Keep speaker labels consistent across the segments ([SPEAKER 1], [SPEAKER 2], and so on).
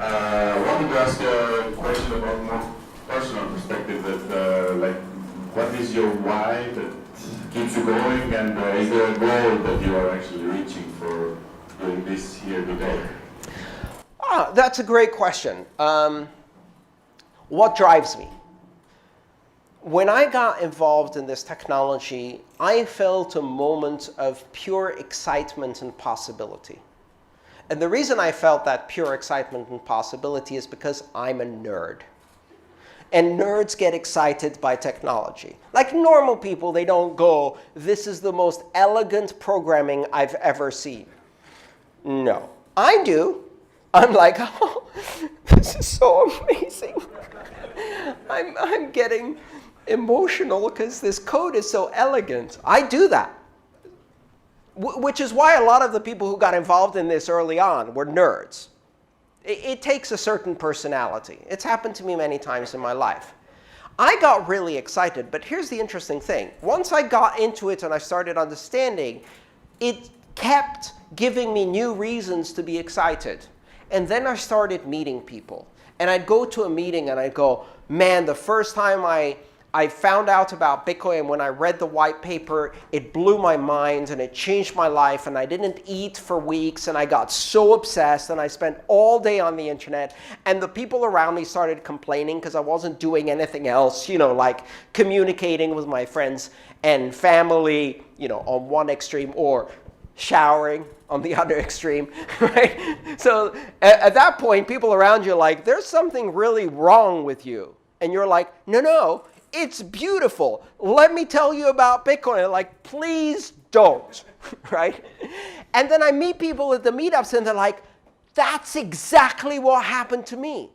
[SPEAKER 1] I wanted to ask a question about more personal perspective. That like, what is your why that keeps you going, and is there a goal that you are actually reaching for doing this here today?
[SPEAKER 2] That's a great question. What drives me? When I got involved in this technology, I felt a moment of pure excitement and possibility. And the reason I felt that pure excitement and possibility is because I'm a nerd. And nerds get excited by technology. Like normal people, they don't go, this is the most elegant programming I've ever seen. No. I do. I'm like, oh, this is so amazing. I'm getting emotional because this code is so elegant. I do that. Which is why a lot of the people who got involved in this early on were nerds. It takes a certain personality. It's happened to me many times in my life. I got really excited, but here's the interesting thing. Once I got into it and I started understanding, it kept giving me new reasons to be excited. And then I started meeting people. And I'd go to a meeting and I'd go, man, the first time I found out about Bitcoin, when I read the white paper, it blew my mind and it changed my life, and I didn't eat for weeks and I got so obsessed and I spent all day on the internet, and the people around me started complaining because I wasn't doing anything else, like communicating with my friends and family, on one extreme, or showering on the other extreme, right? So at that point, people around you are like, there's something really wrong with you. And you're like, no, it's beautiful. Let me tell you about Bitcoin. They're like, please don't, right? And then I meet people at the meetups and they're like, that's exactly what happened to me.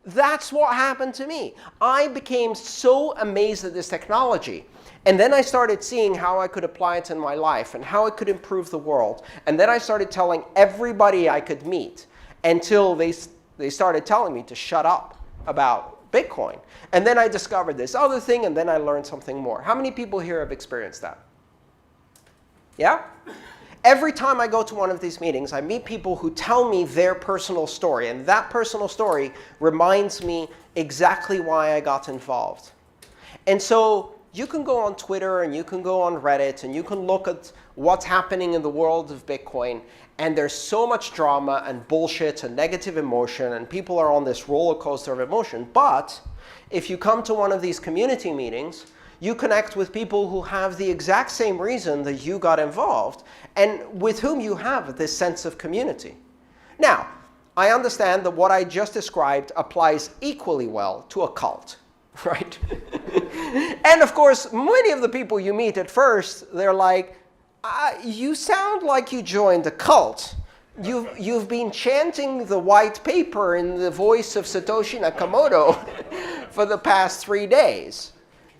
[SPEAKER 2] That's what happened to me. I became so amazed at this technology. And then I started seeing how I could apply it in my life and how it could improve the world. And then I started telling everybody I could meet until they started telling me to shut up about Bitcoin. And then I discovered this other thing, and then I learned something more. How many people here have experienced that? Yeah? Every time I go to one of these meetings, I meet people who tell me their personal story. And that personal story reminds me exactly why I got involved. And so you can go on Twitter and you can go on Reddit and you can look at what's happening in the world of Bitcoin. And there's so much drama and bullshit and negative emotion, and people are on this roller coaster of emotion. But if you come to one of these community meetings, you connect with people who have the exact same reason that you got involved and with whom you have this sense of community. Now, I understand that what I just described applies equally well to a cult, right? And of course, many of the people you meet at first, they're like, you sound like you joined a cult. You've been chanting the white paper in the voice of Satoshi Nakamoto for the past 3 days.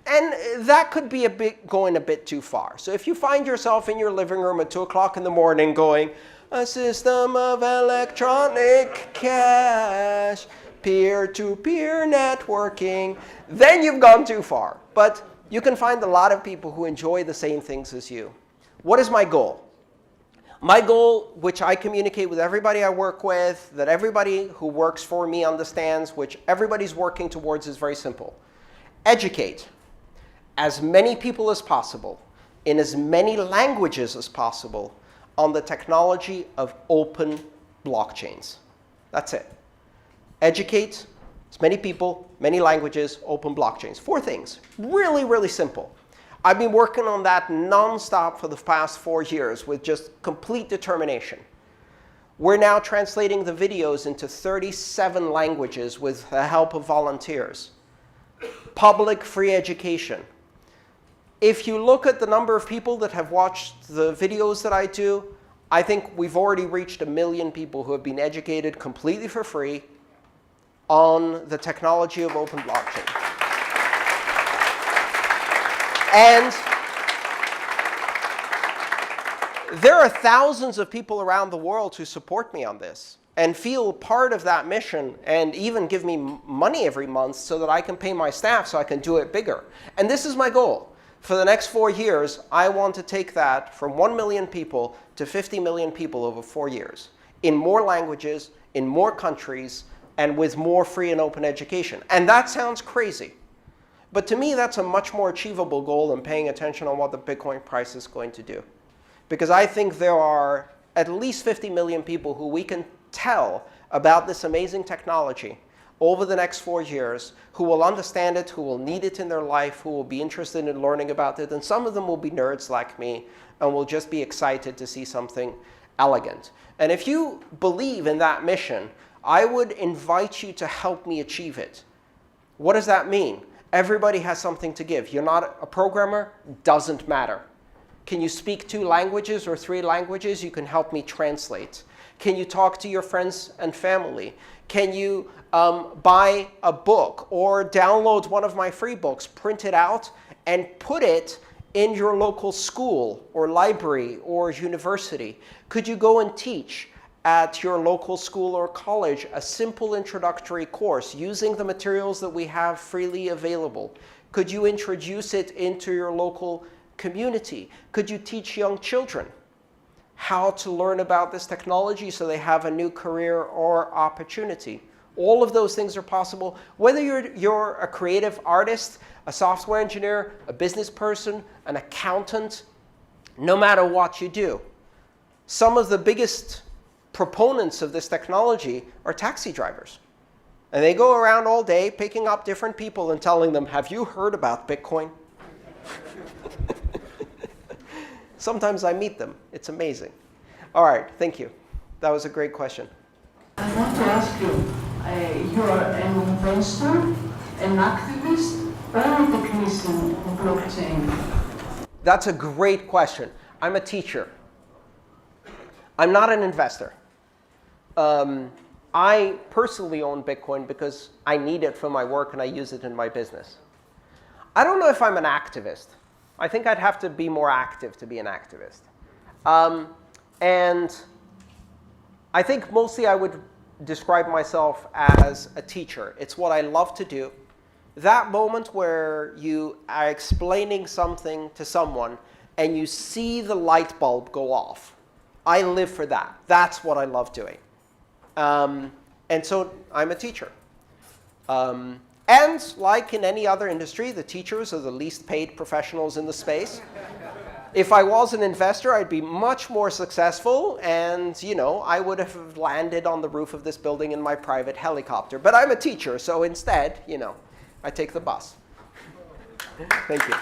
[SPEAKER 2] And that could be going a bit too far. So if you find yourself in your living room at 2 o'clock in the morning going, a system of electronic cash, peer-to-peer networking, then you've gone too far. But you can find a lot of people who enjoy the same things as you. What is my goal? My goal, which I communicate with everybody I work with, that everybody who works for me understands, which everybody's working towards, is very simple. Educate as many people as possible, in as many languages as possible, on the technology of open blockchains. That's it. Educate as many people, many languages, open blockchains. 4 things. Really, really simple. I've been working on that nonstop for the past 4 years with just complete determination. We're now translating the videos into 37 languages with the help of volunteers. Public free education. If you look at the number of people that have watched the videos that I do, I think we've already reached 1 million people who have been educated completely for free on the technology of open blockchain. And there are thousands of people around the world who support me on this and feel part of that mission and even give me money every month so that I can pay my staff so I can do it bigger. And this is my goal. For the next 4 years, I want to take that from 1 million people to 50 million people over 4 years in more languages, in more countries and with more free and open education. And that sounds crazy. But to me, that's a much more achievable goal than paying attention on what the Bitcoin price is going to do. Because I think there are at least 50 million people who we can tell about this amazing technology over the next 4 years, who will understand it, who will need it in their life, who will be interested in learning about it. And some of them will be nerds like me and will just be excited to see something elegant. And if you believe in that mission, I would invite you to help me achieve it. What does that mean? Everybody has something to give. You're not a programmer? Doesn't matter. Can you speak 2 languages or 3 languages? You can help me translate. Can you talk to your friends and family? Can you buy a book or download one of my free books, print it out, and put it in your local school or library or university? Could you go and teach at your local school or college a simple introductory course using the materials that we have freely available? Could you introduce it into your local community? Could you teach young children how to learn about this technology so they have a new career or opportunity? All of those things are possible. Whether you're a creative artist, a software engineer, a business person, an accountant, no matter what you do. Some of the biggest proponents of this technology are taxi drivers. And they go around all day picking up different people and telling them, have you heard about Bitcoin? Sometimes I meet them. It's amazing. All right, thank you. That was a great question.
[SPEAKER 3] I want to ask you, you're an investor, an activist, or a technician of blockchain?
[SPEAKER 2] That's a great question. I'm a teacher. I'm not an investor. I personally own Bitcoin because I need it for my work and I use it in my business. I don't know if I'm an activist. I think I'd have to be more active to be an activist. And I think mostly I would describe myself as a teacher. It's what I love to do. That moment where you are explaining something to someone and you see the light bulb go off. I live for that. That's what I love doing. And so I'm a teacher. And like in any other industry, the teachers are the least paid professionals in the space. If I was an investor, I'd be much more successful, and I would have landed on the roof of this building in my private helicopter. But I'm a teacher, so instead, I take the bus. Thank you.